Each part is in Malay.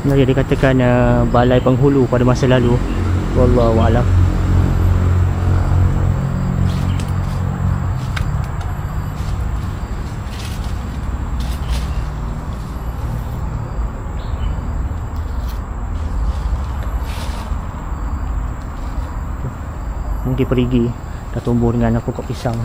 Dia dikatakan balai penghulu pada masa lalu. Wallahu a'lam. Mungkin perigi dah tumbuh dengan pokok pisang.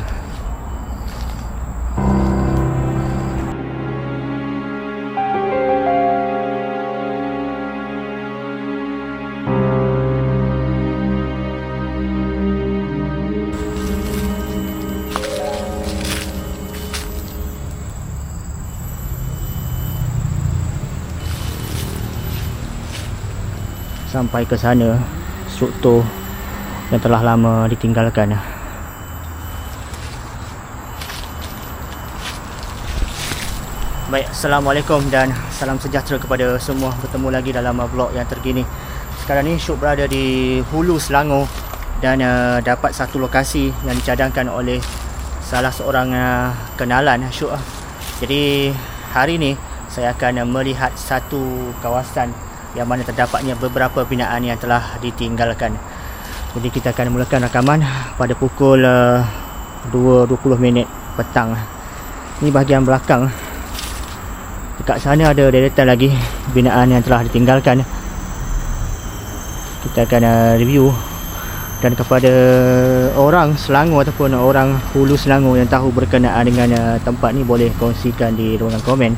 Sampai ke sana struktur yang telah lama ditinggalkan. Baik, Assalamualaikum dan salam sejahtera kepada semua. Bertemu lagi dalam vlog yang terkini. Sekarang ni Syuk berada di Hulu Selangor dan dapat satu lokasi yang dicadangkan oleh salah seorang kenalan Syuk. Jadi hari ni saya akan melihat satu kawasan yang mana terdapatnya beberapa binaan yang telah ditinggalkan. Jadi kita akan mulakan rakaman pada pukul 2.20 petang. Ini bahagian belakang. Dekat sana ada deretan lagi binaan yang telah ditinggalkan. Kita akan review. Dan kepada orang Selangor ataupun orang Hulu Selangor yang tahu berkenaan dengan tempat ni, boleh kongsikan di ruangan komen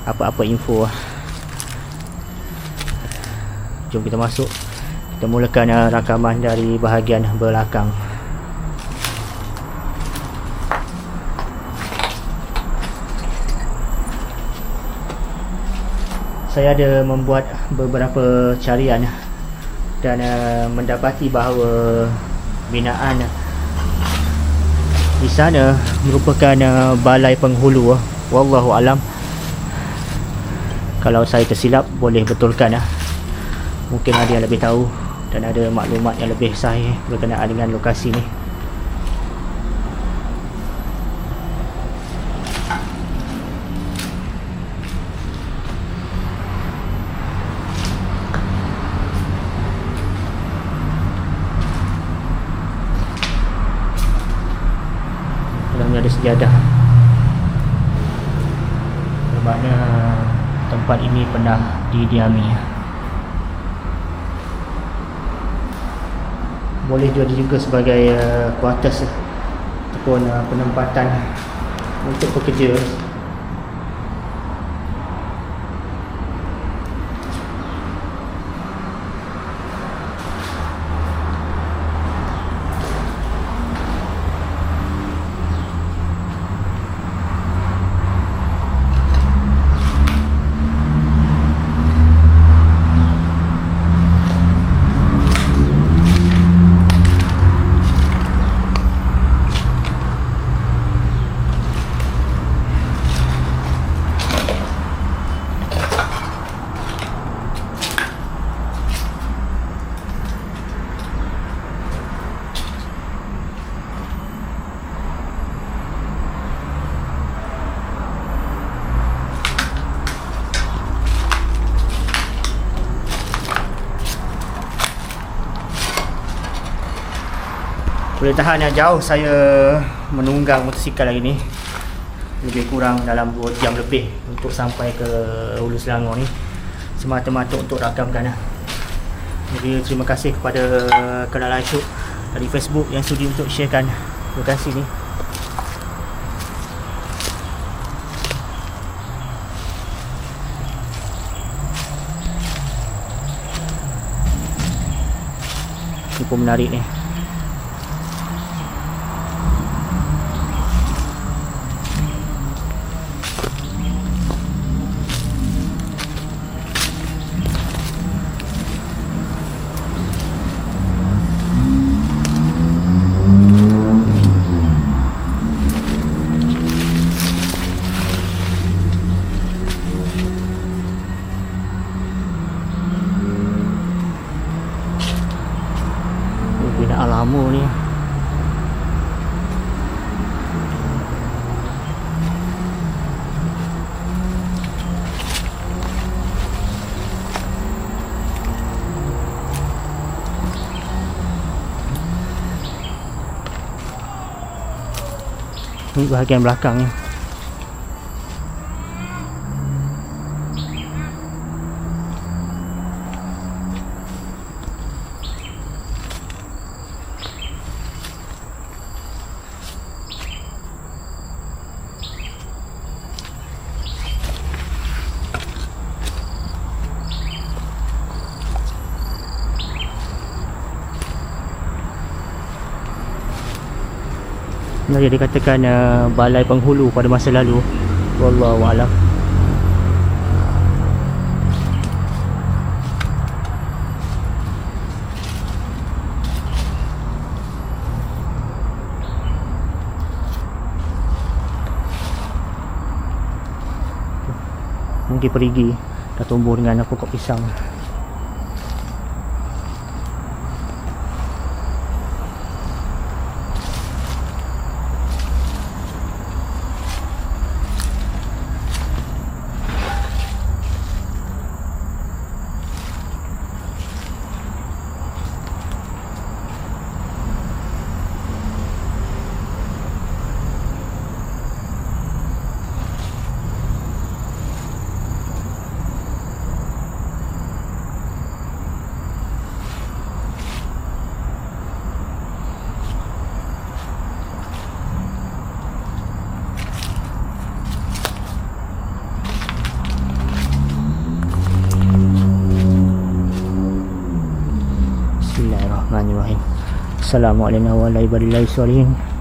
apa-apa info. Jom kita masuk. Kita mulakan rakaman dari bahagian belakang. Saya ada membuat beberapa carian dan mendapati bahawa binaan di sana merupakan balai penghulu. Wallahu alam. Kalau saya tersilap, boleh betulkan. Mungkin ada yang lebih tahu dan ada maklumat yang lebih sahih berkenaan dengan lokasi ni. Dalamnya ada sejadah. Bermakna tempat ini pernah didiami. Boleh juga sebagai kuartus ataupun penempatan untuk pekerja. Boleh tahan yang jauh saya menunggang motosikal hari ni. Lebih kurang dalam 2 jam lebih untuk sampai ke Hulu Selangor ni. Semata-mata untuk rakamkan. Jadi terima kasih kepada kenalan Syuk dari Facebook yang sudi untuk sharekan lokasi ni. Ini pun menarik ni. Ini bahagian belakangnya. Dia dikatakan balai penghulu pada masa lalu. Wallahu a'lam. Mungkin perigi dah tumbuh dengan pokok pisang. Bismillahirrahmanirrahim. Assalamualaikum warahmatullahi wabarakatuh.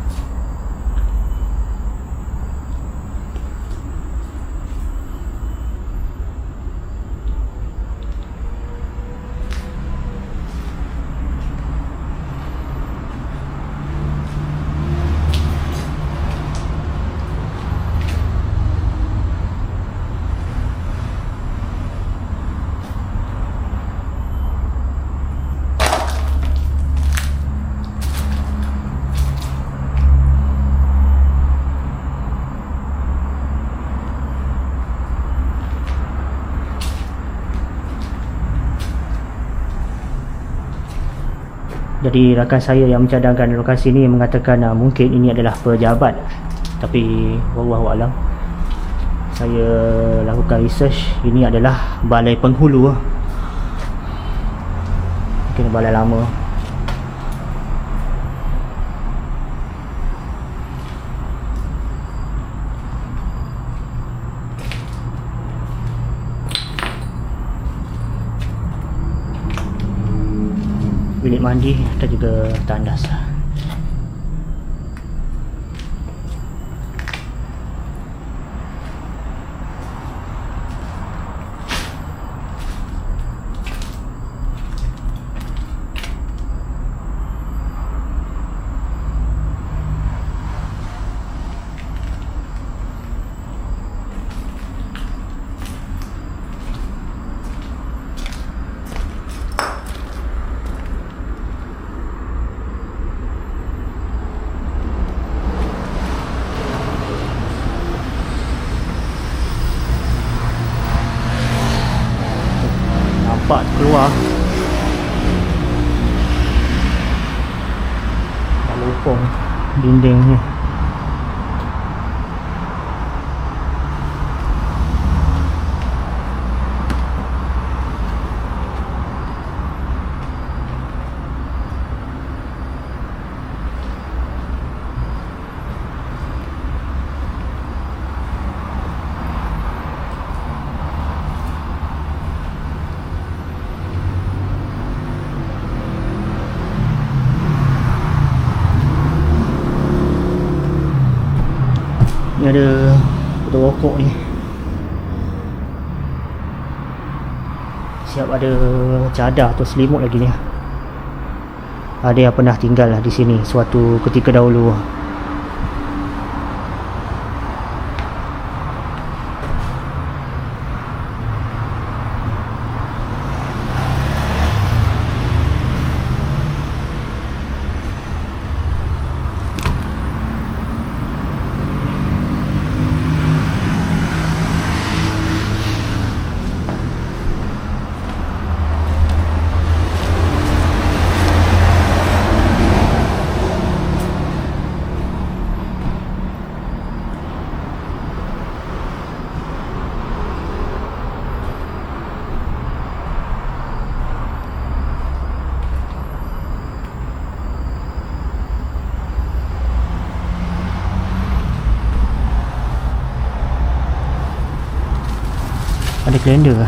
Jadi rakan saya yang mencadangkan lokasi ini mengatakan mungkin ini adalah pejabat, tapi wallahu alam. Saya lakukan research, ini adalah balai penghulu. Mungkin balai lama. Bilik mandi dan juga tandas. Nampak keluar dah lopong dindingnya. Ni ada betul rokok ni. Siap ada cadar atau selimut lagi ni. Ada yang pernah tinggal lah di sini suatu ketika dahulu. Ada kalender.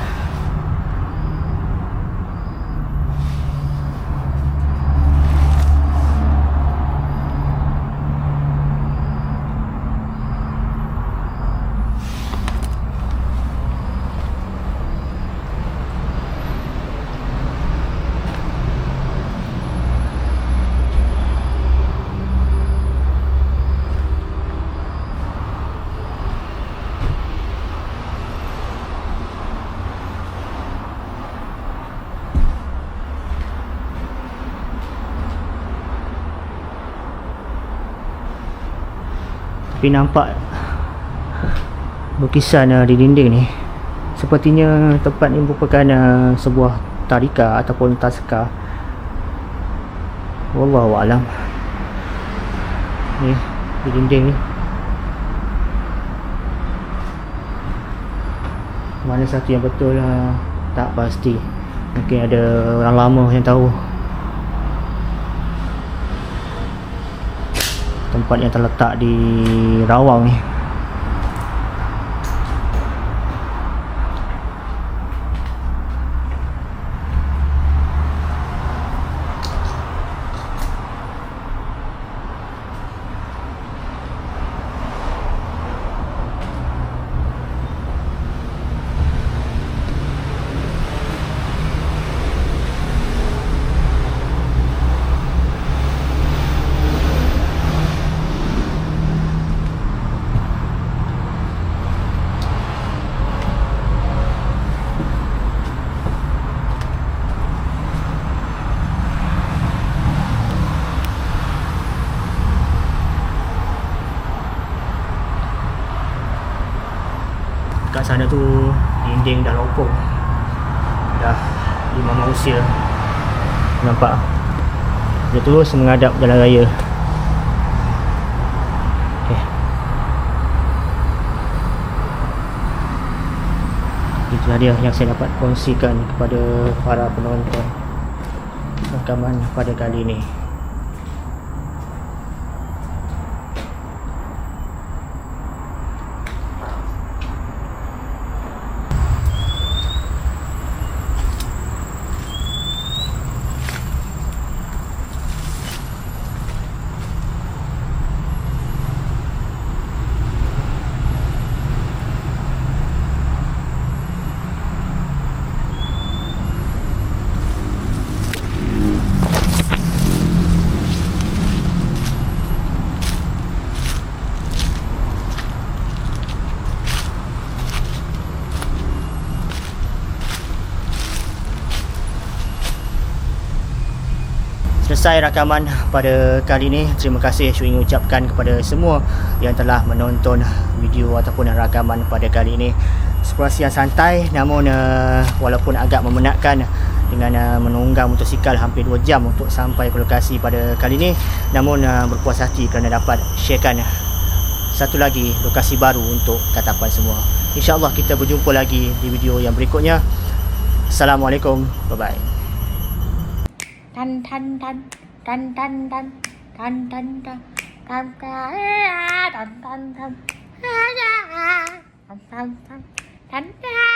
Tapi nampak lukisan di dinding ni. Sepertinya tempat ni merupakan sebuah tadika ataupun taska. Wallahualam. Ni di dinding ni. Mana satu yang betul tak pasti. Mungkin ada orang lama yang tahu. Tempat yang terletak di Rawang ni. Kat sana tu dinding dah lopong. Dah 5 usia. Nampak? Dia terus menghadap jalan raya. Okay. Itulah dia yang saya dapat kongsikan kepada para penonton rakaman pada kali ini. Selesai rakaman pada kali ini. Terima kasih saya ingin ucapkan kepada semua yang telah menonton video ataupun rakaman pada kali ini. Eksplorasi yang santai, namun walaupun agak memenatkan dengan menunggang motosikal hampir 2 jam untuk sampai ke lokasi pada kali ini, namun berpuas hati kerana dapat sharekan satu lagi lokasi baru untuk Katapan semua. InsyaAllah kita berjumpa lagi di video yang berikutnya. Assalamualaikum, bye bye. Tan tan tan tan tan tan tan tan tan tan tan tan tan tan tan tan tan tan